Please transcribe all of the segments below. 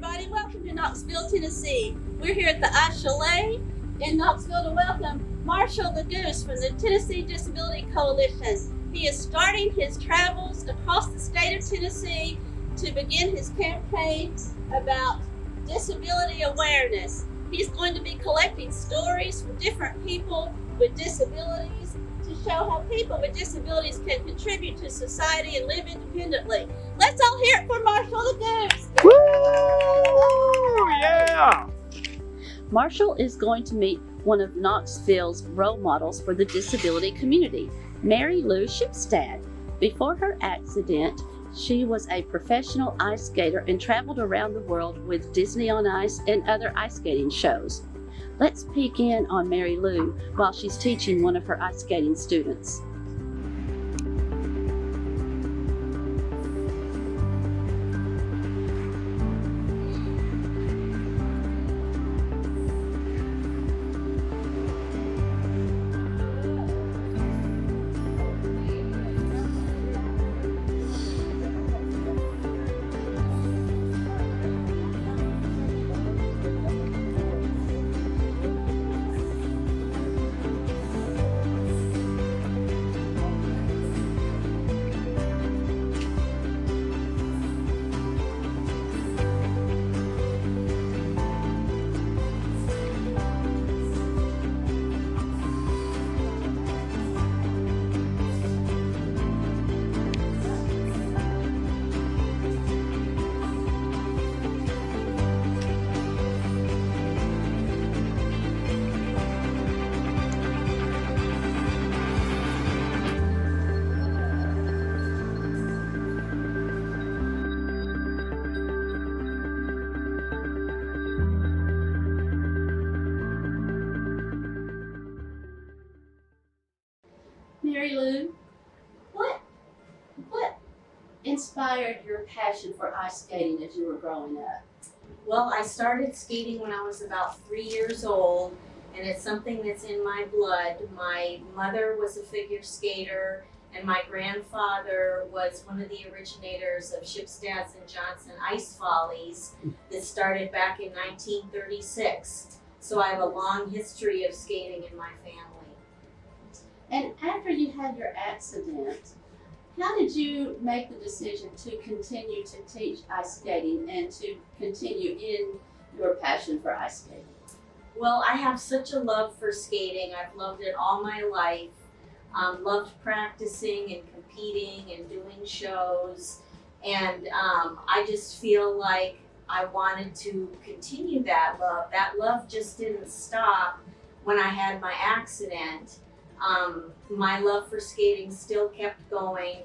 everybody. Welcome to Knoxville, Tennessee. We're here at the Ice Chalet in Knoxville to welcome Marshall the Goose from the Tennessee Disability Coalition. He is starting his travels across the state of Tennessee to begin his campaign about disability awareness. He's going to be collecting stories from different people with disabilities to show how people with disabilities can contribute to society and live independently. Let's all hear it for Marshall the Goose. Woo! Yeah! Marshall is going to meet one of Knoxville's role models for the disability community, Mary Lou Shipstad. Before her accident, she was a professional ice skater and traveled around the world with Disney on Ice and other ice skating shows. Let's peek in on Mary Lou while she's teaching one of her ice skating students. Mary Lou, what inspired your passion for ice skating as you were growing up? Well, I started skating when I was about 3 years old, and it's something that's in my blood. My mother was a figure skater, and my grandfather was one of the originators of Shipstad's and Johnson Ice Follies that started back in 1936. So I have a long history of skating in my family. And after you had your accident, how did you make the decision to continue to teach ice skating and to continue in your passion for ice skating? Well, I have such a love for skating. I've loved it all my life. Loved practicing and competing and doing shows. And I just feel like I wanted to continue that love. That love just didn't stop when I had my accident. My love for skating still kept going,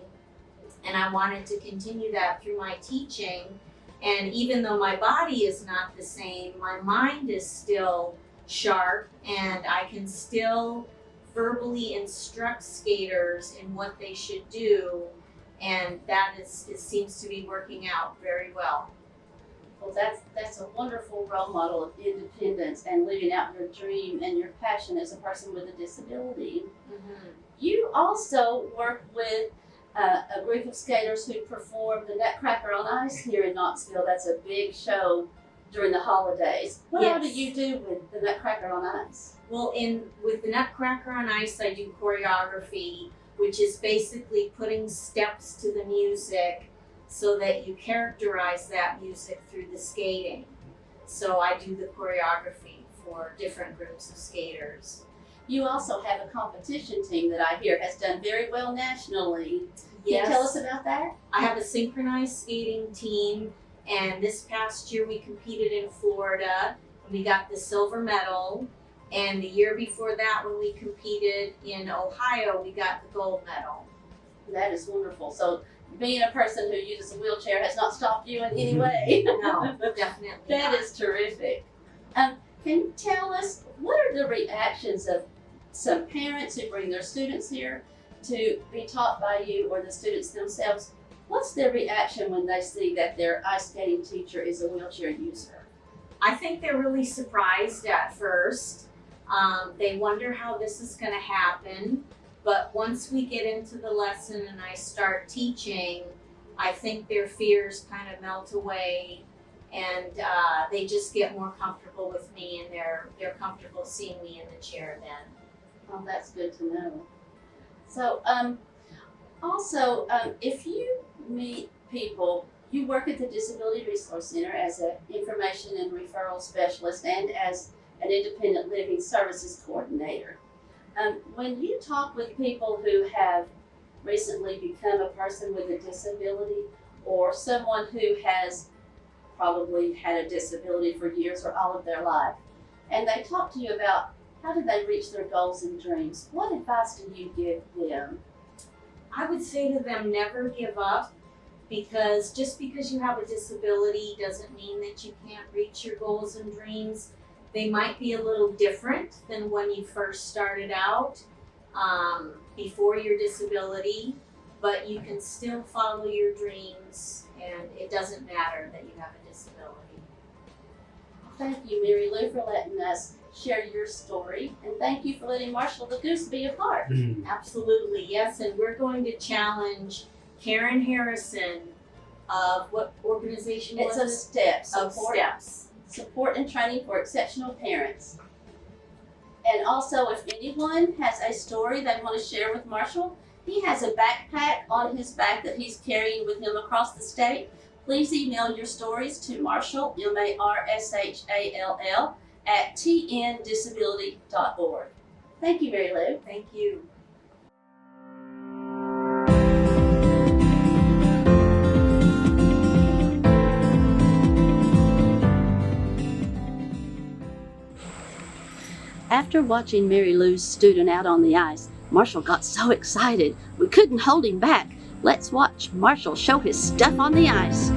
and I wanted to continue that through my teaching. And even though my body is not the same, my mind is still sharp, and I can still verbally instruct skaters in what they should do, and that it seems to be working out very well. Well, that's a wonderful role model of independence and living out your dream and your passion as a person with a disability. Mm-hmm. You also work with a group of skaters who perform the Nutcracker on Ice here in Knoxville. That's a big show during the holidays. What all do you do with the Nutcracker on Ice? Well, with the Nutcracker on Ice, I do choreography, which is basically putting steps to the music so that you characterize that music through the skating. So I do the choreography for different groups of skaters. You also have a competition team that I hear has done very well nationally. Yes. Can you tell us about that? I have a synchronized skating team, and this past year we competed in Florida, and we got the silver medal. And the year before that, when we competed in Ohio, we got the gold medal. That is wonderful. So being a person who uses a wheelchair has not stopped you in any way. No, definitely That not. is terrific. Can you tell us, what are the reactions of some parents who bring their students here to be taught by you, or the students themselves? What's their reaction when they see that their ice skating teacher is a wheelchair user? I think they're really surprised at first. They wonder how this is going to happen. But once we get into the lesson and I start teaching, I think their fears kind of melt away, and they just get more comfortable with me, and they're comfortable seeing me in the chair then. Oh, that's good to know. So, also, if you meet people, you work at the Disability Resource Center as an information and referral specialist and as an independent living services coordinator. When you talk with people who have recently become a person with a disability, or someone who has probably had a disability for years or all of their life, and they talk to you about how do they reach their goals and dreams, what advice do you give them? I would say to them, never give up, because just because you have a disability doesn't mean that you can't reach your goals and dreams. They might be a little different than when you first started out, before your disability, but you can still follow your dreams, and it doesn't matter that you have a disability. Thank you, Mary Lou, for letting us share your story, and thank you for letting Marshall the Goose be a part. Absolutely, yes, and we're going to challenge Karen Harrison of what organization was It's a STEP, Of STEPS. support and training for exceptional parents. And also, if anyone has a story they want to share with Marshall, he has a backpack on his back that he's carrying with him across the state. Please email your stories to Marshall, MARSHALL, at tndisability.org. Thank you, Mary Lou. Thank you. After watching Mary Lou's student out on the ice, Marshall got so excited we couldn't hold him back. Let's watch Marshall show his stuff on the ice.